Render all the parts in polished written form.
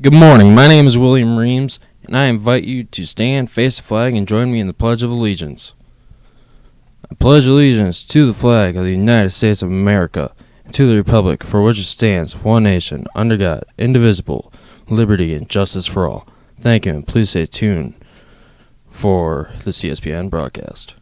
Good morning. My name is William Reams, and I invite you to stand, face the flag, and join me in the Pledge of Allegiance. I pledge allegiance to the flag of the United States of America and to the republic for which it stands, one nation, under God, indivisible, liberty and justice for all. Thank you, and please stay tuned for the CSPN broadcast.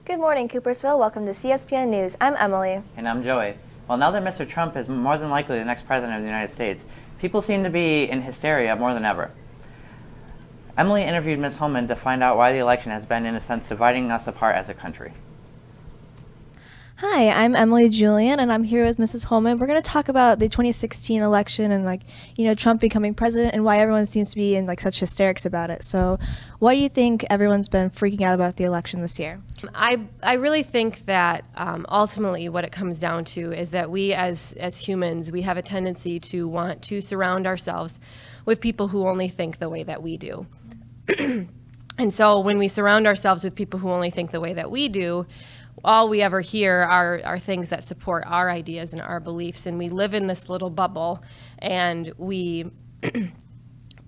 Good morning, Coopersville. Welcome to CSPN News. I'm Emily. And I'm Joey. Well, now that Mr. Trump is more than likely the next president of the United States, people seem to be in hysteria more than ever. Emily interviewed Ms. Holman to find out why the election has been, in a sense, dividing us apart as a country. Hi, I'm Emily Julian, and I'm here with Mrs. Holman. We're going to talk about the 2016 election and, Trump becoming president and why everyone seems to be in, such hysterics about it. So why do you think everyone's been freaking out about the election this year? I really think that ultimately what it comes down to is that we as humans, we have a tendency to want to surround ourselves with people who only think the way that we do. And so when we surround ourselves with people who only think the way that we do, all we ever hear are things that support our ideas and our beliefs, and we live in this little bubble, and we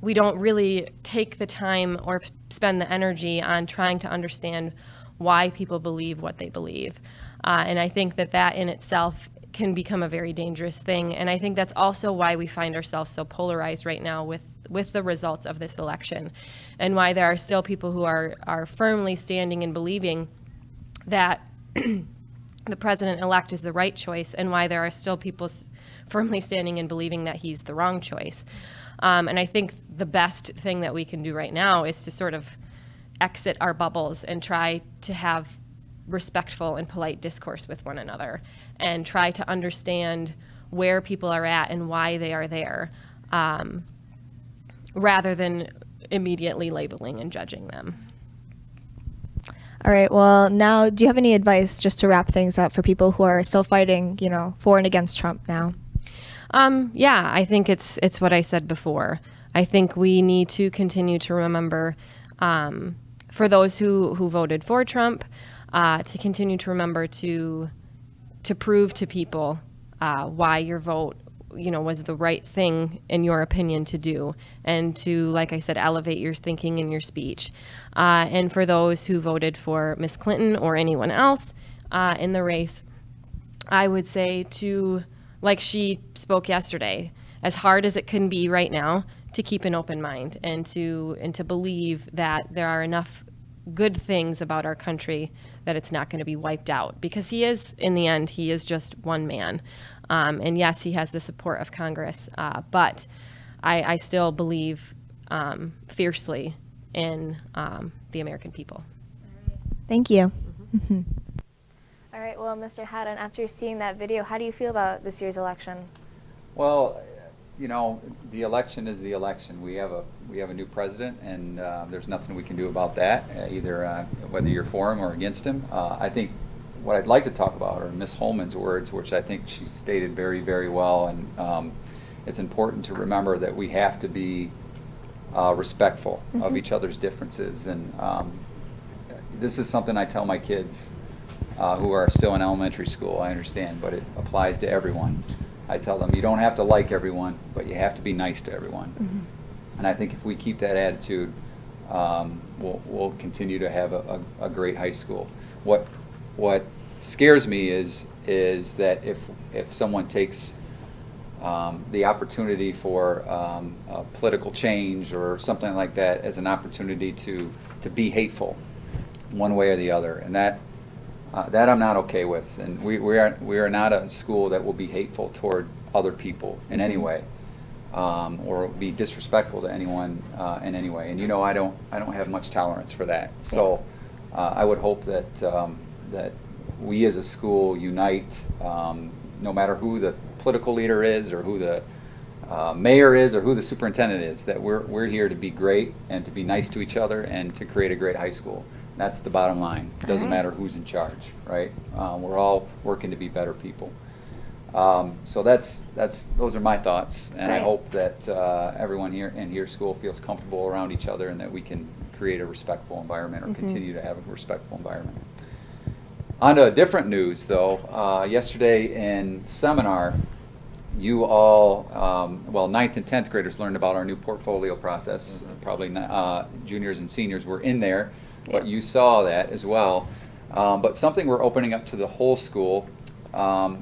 don't really take the time or spend the energy on trying to understand why people believe what they believe. And I think that in itself can become a very dangerous thing, and I think that's also why we find ourselves so polarized right now with the results of this election, and why there are still people who are firmly standing and believing that the president-elect is the right choice, and why there are still people firmly standing and believing that he's the wrong choice. And I think the best thing that we can do right now is to sort of exit our bubbles and try to have respectful and polite discourse with one another, and try to understand where people are at and why they are there, rather than immediately labeling and judging them. All right, well, now, do you have any advice just to wrap things up for people who are still fighting, for and against Trump now? Yeah, I think it's what I said before. I think we need to continue to remember, for those who voted for Trump, to continue to remember to prove to people why your vote was the right thing in your opinion to do, and to, like I said, elevate your thinking and your speech. And for those who voted for Ms. Clinton or anyone else in the race, I would say to, like she spoke yesterday, as hard as it can be right now, to keep an open mind and to believe that there are enough good things about our country that it's not going to be wiped out, because in the end, he is just one man. And yes, he has the support of Congress, but I still believe fiercely in the American people. Thank you. Mm-hmm. All right, well, Mr. Haddon, after seeing that video, how do you feel about this year's election? Well, the election is the election. We have a new president, and there's nothing we can do about that, either whether you're for him or against him. I think what I'd like to talk about are Ms. Holman's words, which I think she stated very, very well. And it's important to remember that we have to be respectful of each other's differences. And this is something I tell my kids who are still in elementary school. I understand, but it applies to everyone. I tell them, you don't have to like everyone, but you have to be nice to everyone. Mm-hmm. And I think if we keep that attitude, we'll continue to have a great high school. What scares me is that if someone takes the opportunity for a political change or something like that as an opportunity to be hateful one way or the other, and that I'm not okay with. And we are not a school that will be hateful toward other people in any way, or be disrespectful to anyone in any way. And I don't have much tolerance for that. So I would hope that that we as a school unite, no matter who the political leader is or who the mayor is or who the superintendent is, that we're here to be great and to be nice to each other and to create a great high school. That's the bottom line. It doesn't matter who's in charge, right? We're all working to be better people. So those are my thoughts, and I hope that everyone here in your school feels comfortable around each other and that we can create a respectful environment or continue to have a respectful environment. On to different news, though. Yesterday in seminar, you all, well, 9th and 10th graders learned about our new portfolio process. Probably juniors and seniors were in there, but you saw that as well. But something we're opening up to the whole school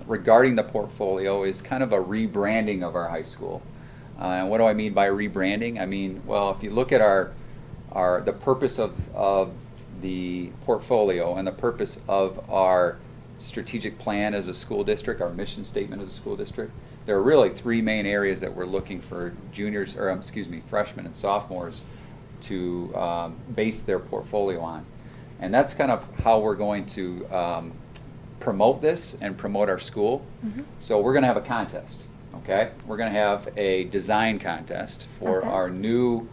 regarding the portfolio is kind of a rebranding of our high school. And what do I mean by rebranding? I mean, well, if you look at the purpose of the portfolio and the purpose of our strategic plan as a school district, our mission statement as a school district, there are really three main areas that we're looking for juniors, or excuse me, freshmen and sophomores to base their portfolio on. And that's kind of how we're going to promote this and promote our school. So we're going to have a contest, okay? We're going to have a design contest for our new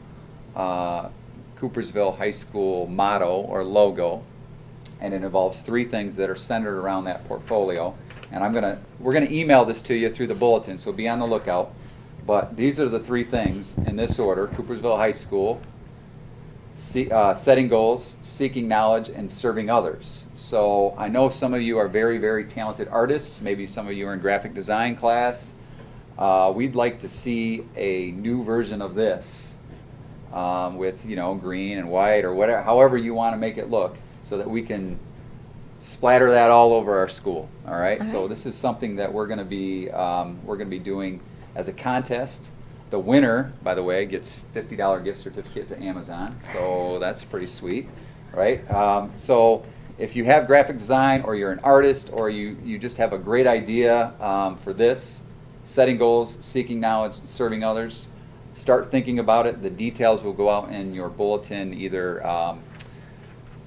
Coopersville High School motto or logo, and it involves three things that are centered around that portfolio. And we're gonna email this to you through the bulletin, so be on the lookout. But these are the three things in this order: Coopersville High School, setting goals, seeking knowledge, and serving others. So I know some of you are very, very talented artists. Maybe some of you are in graphic design class. We'd like to see a new version of this with, you know, green and white or whatever, however you want to make it look, so that we can splatter that all over our school. All right. So this is something that we're going to be doing as a contest. The winner, by the way, gets $50 gift certificate to Amazon. So that's pretty sweet, right? So if you have graphic design, or you're an artist, or you just have a great idea for this, setting goals, seeking knowledge, and serving others, start thinking about it. The details will go out in your bulletin either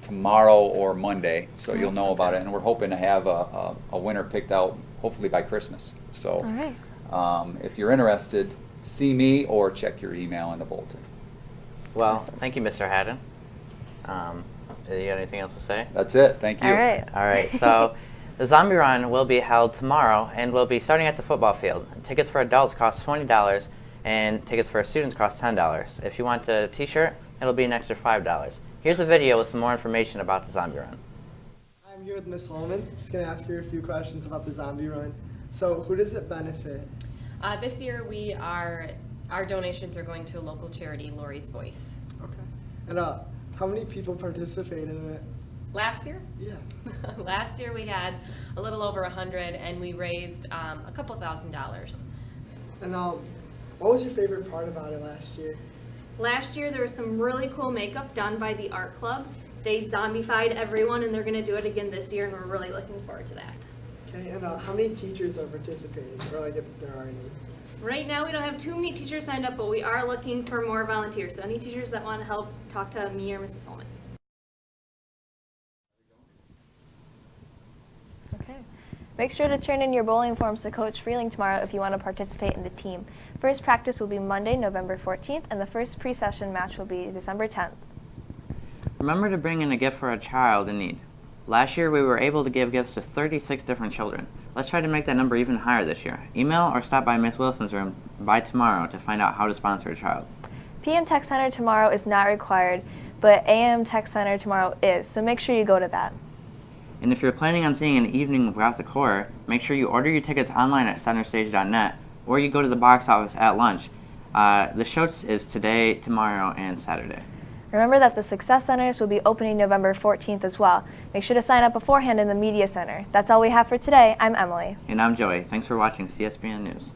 tomorrow or Monday, so you'll know about it. And we're hoping to have a winner picked out hopefully by Christmas. So if you're interested, see me or check your email in the bulletin. Well, thank you, Mr. Haddon. Do you have anything else to say? That's it. Thank you. All right. All right. So the Zombie Run will be held tomorrow, and will be starting at the football field. Tickets for adults cost $20, and tickets for students cost $10. If you want a T-shirt, it'll be an extra $5. Here's a video with some more information about the Zombie Run. I'm here with Ms. Holman. Just going to ask her a few questions about the Zombie Run. So who does it benefit? This year our donations are going to a local charity, Lori's Voice. Okay. And how many people participated in it? Last year? Yeah. Last year we had a little over 100, and we raised a couple $1,000s. And what was your favorite part about it last year? Last year there was some really cool makeup done by the art club. They zombified everyone, and they're going to do it again this year, and we're really looking forward to that. Okay, and how many teachers are participating, or like if there are any? Right now we don't have too many teachers signed up, but we are looking for more volunteers. So any teachers that want to help, talk to me or Mrs. Holman. Okay. Make sure to turn in your bowling forms to Coach Freeling tomorrow if you want to participate in the team. First practice will be Monday, November 14th, and the first pre-session match will be December 10th. Remember to bring in a gift for a child in need. Last year, we were able to give gifts to 36 different children. Let's try to make that number even higher this year. Email or stop by Miss Wilson's room by tomorrow to find out how to sponsor a child. PM Tech Center tomorrow is not required, but AM Tech Center tomorrow is, so make sure you go to that. And if you're planning on seeing an evening of Graphic Horror, make sure you order your tickets online at centerstage.net, or you go to the box office at lunch. The show is today, tomorrow, and Saturday. Remember that the Success Centers will be opening November 14th as well. Make sure to sign up beforehand in the Media Center. That's all we have for today. I'm Emily. And I'm Joey. Thanks for watching CSPN News.